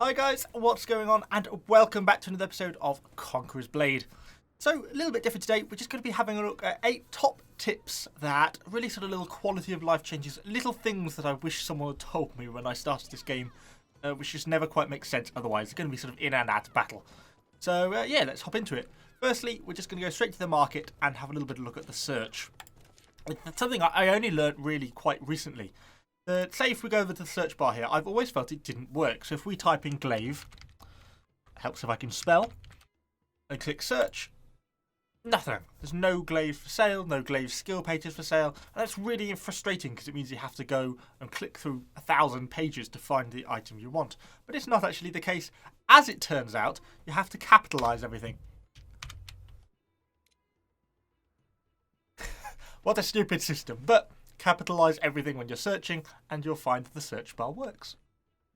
Hi guys, what's going on? And welcome back to another episode of Conqueror's Blade. So, a little bit different today, we're just going to be having a look at 8 top tips that really sort of little quality of life changes, little things that I wish someone had told me when I started this game, which just never quite makes sense otherwise. It's going to be sort of in and out of battle. So, yeah, let's hop into it. Firstly, we're just going to go straight to the market and have a little bit of a look at the search. It's something I only learnt really quite recently. Say if we go over to the search bar here, I've always felt it didn't work. So if we type in glaive, helps if I can spell, and click search, nothing. There's no glaive for sale, no glaive skill pages for sale, and that's really frustrating because it means you have to go and click through 1,000 pages to find the item you want. But it's not actually the case. As it turns out, you have to capitalize everything. What a stupid system, but capitalize everything when you're searching and you'll find the search bar works.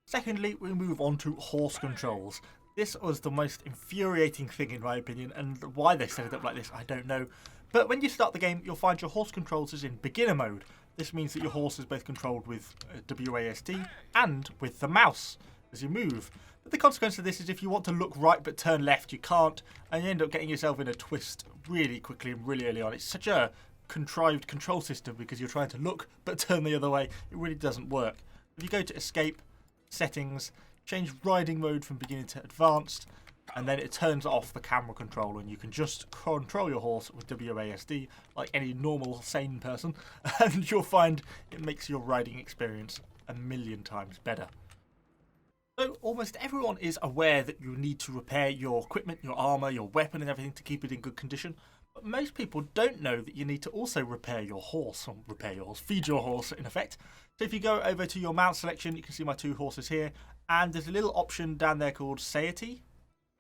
Secondly, we move on to horse controls. This was the most infuriating thing in my opinion, and why they set it up like this I don't know. But when you start the game, you'll find your horse controls is in beginner mode. This means that your horse is both controlled with WASD and with the mouse as you move. But the consequence of this is if you want to look right but turn left, you can't, and you end up getting yourself in a twist really quickly and really early on. It's such a contrived control system because you're trying to look but turn the other way. It really doesn't work. If you go to escape, settings, change riding mode from beginning to advanced, and then it turns off the camera control and you can just control your horse with WASD like any normal sane person, and you'll find it makes your riding experience a million times better. So almost everyone is aware that you need to repair your equipment, your armor, your weapon and everything to keep it in good condition. But most people don't know that you need to also repair your horse, feed your horse in effect. So if you go over to your mount selection, you can see my 2 horses here, and there's a little option down there called Satiety.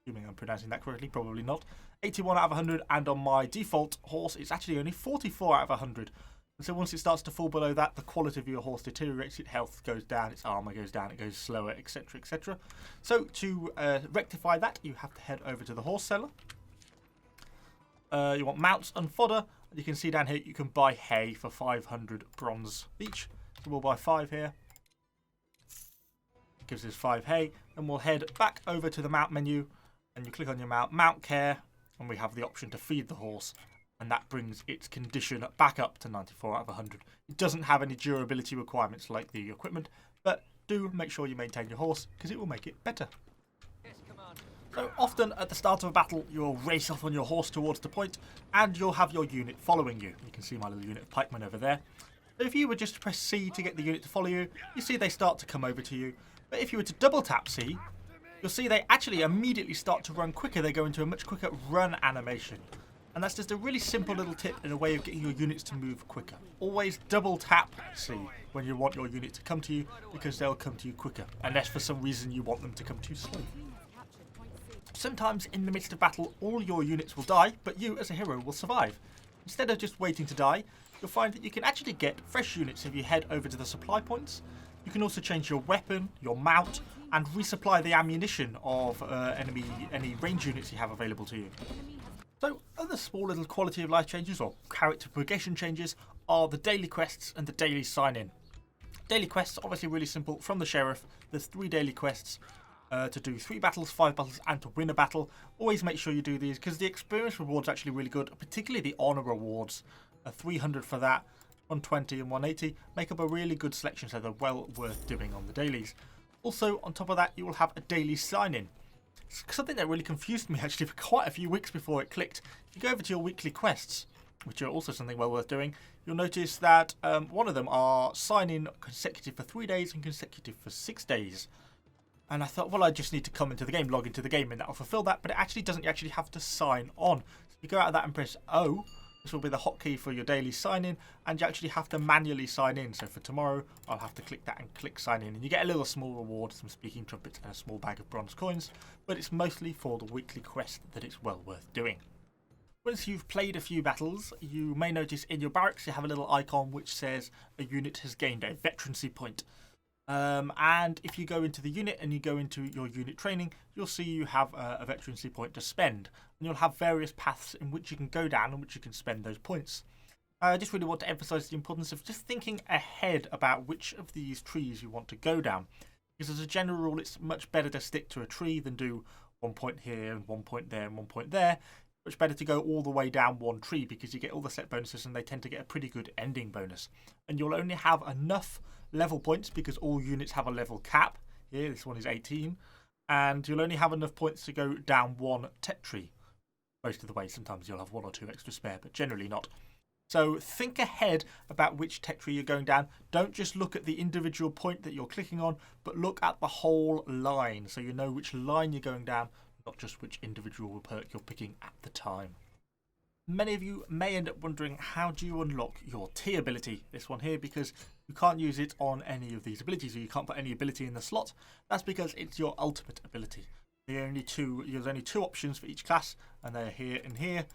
Assuming I'm pronouncing that correctly, probably not. 81 out of 100, and on my default horse, it's actually only 44 out of 100. And so once it starts to fall below that, the quality of your horse deteriorates, its health goes down, its armor goes down, it goes slower, etc, etc. So to rectify that, you have to head over to the horse seller. You want mounts and fodder. And you can see down here you can buy hay for 500 bronze each. So we'll buy 5 here. It gives us 5 hay. And we'll head back over to the mount menu. And you click on your mount care. And we have the option to feed the horse. And that brings its condition back up to 94 out of 100. It doesn't have any durability requirements like the equipment. But do make sure you maintain your horse because it will make it better. So often at the start of a battle, you'll race off on your horse towards the point, and you'll have your unit following you. You can see my little unit of pikemen over there. So if you were just to press C to get the unit to follow you, you see they start to come over to you. But if you were to double tap C, you'll see they actually immediately start to run quicker. They go into a much quicker run animation. And that's just a really simple little tip in a way of getting your units to move quicker. Always double tap C when you want your unit to come to you, because they'll come to you quicker, unless for some reason you want them to come too slow. Sometimes in the midst of battle, all your units will die, but you as a hero will survive. Instead of just waiting to die, you'll find that you can actually get fresh units if you head over to the supply points. You can also change your weapon, your mount, and resupply the ammunition of any range units you have available to you. So other small little quality of life changes or character progression changes are the daily quests and the daily sign-in. Daily quests, obviously really simple. From the sheriff, there's 3 daily quests. To do 3 battles, 5 battles, and to win a battle. Always make sure you do these because the experience rewards are actually really good, particularly the honour rewards. 300 for that, 120 and 180 make up a really good selection, so they're well worth doing on the dailies. Also, on top of that, you will have a daily sign-in. Something that really confused me actually for quite a few weeks before it clicked. If you go over to your weekly quests, which are also something well worth doing, you'll notice that one of them are sign-in consecutive for 3 days and consecutive for 6 days. And I thought, well, I just need to come into the game, log into the game, and that'll fulfill that. But it actually doesn't. You actually have to sign on. So you go out of that and press O. This will be the hotkey for your daily sign-in, and you actually have to manually sign in. So for tomorrow, I'll have to click that and click sign in. And you get a little small reward, some speaking trumpets, and a small bag of bronze coins. But it's mostly for the weekly quest that it's well worth doing. Once you've played a few battles, you may notice in your barracks you have a little icon which says a unit has gained a veterancy point. And if you go into the unit and you go into your unit training, you'll see you have a veterancy point to spend. And you'll have various paths in which you can go down and which you can spend those points. I just really want to emphasise the importance of just thinking ahead about which of these trees you want to go down. Because as a general rule, it's much better to stick to a tree than do 1 point here and 1 point there and 1 point there. Much better to go all the way down one tree because you get all the set bonuses and they tend to get a pretty good ending bonus. And you'll only have enough level points because all units have a level cap. Here, this one is 18. And you'll only have enough points to go down one tech tree most of the way. Sometimes you'll have 1 or 2 extra spare, but generally not. So think ahead about which tech tree you're going down. Don't just look at the individual point that you're clicking on, but look at the whole line so you know which line you're going down, not just which individual perk you're picking at the time. Many of you may end up wondering, how do you unlock your T ability, this one here, because you can't use it on any of these abilities, or you can't put any ability in the slot. That's because it's your ultimate ability. There's only two options for each class, and they're here and here.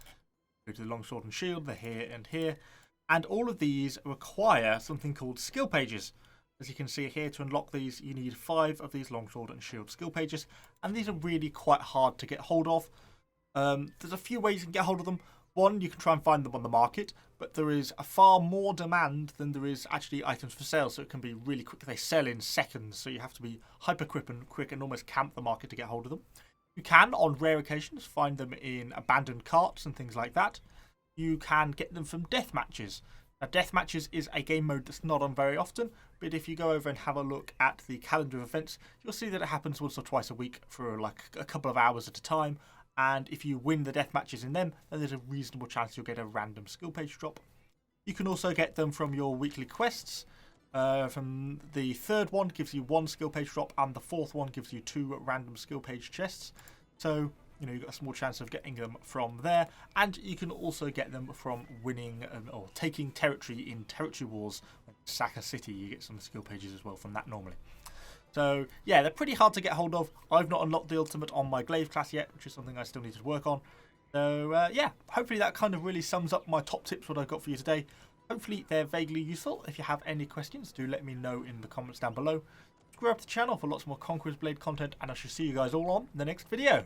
Go to the longsword and shield, they're here and here. And all of these require something called skill pages. As you can see here, to unlock these, you need 5 of these longsword and shield skill pages, and these are really quite hard to get hold of. There's a few ways you can get hold of them. One, you can try and find them on the market, but there is a far more demand than there is actually items for sale, so it can be really quick. They sell in seconds, so you have to be hyper quick and almost camp the market to get hold of them. You can, on rare occasions, find them in abandoned carts and things like that. You can get them from death matches. Now, death matches is a game mode that's not on very often, but if you go over and have a look at the calendar of events, you'll see that it happens once or twice a week for like a couple of hours at a time. And if you win the death matches in them, then there's a reasonable chance you'll get a random skill page drop. You can also get them from your weekly quests. From the third one gives you 1 skill page drop, and the fourth one gives you 2 random skill page chests. So, you've got a small chance of getting them from there. And you can also get them from winning or taking territory in territory wars. Like Saka City, you get some skill pages as well from that normally. So, yeah, they're pretty hard to get hold of. I've not unlocked the ultimate on my glaive class yet, which is something I still need to work on. So, yeah, hopefully that kind of really sums up my top tips, what I've got for you today. Hopefully they're vaguely useful. If you have any questions, do let me know in the comments down below. Subscribe to the channel for lots more Conqueror's Blade content, and I shall see you guys all on the next video.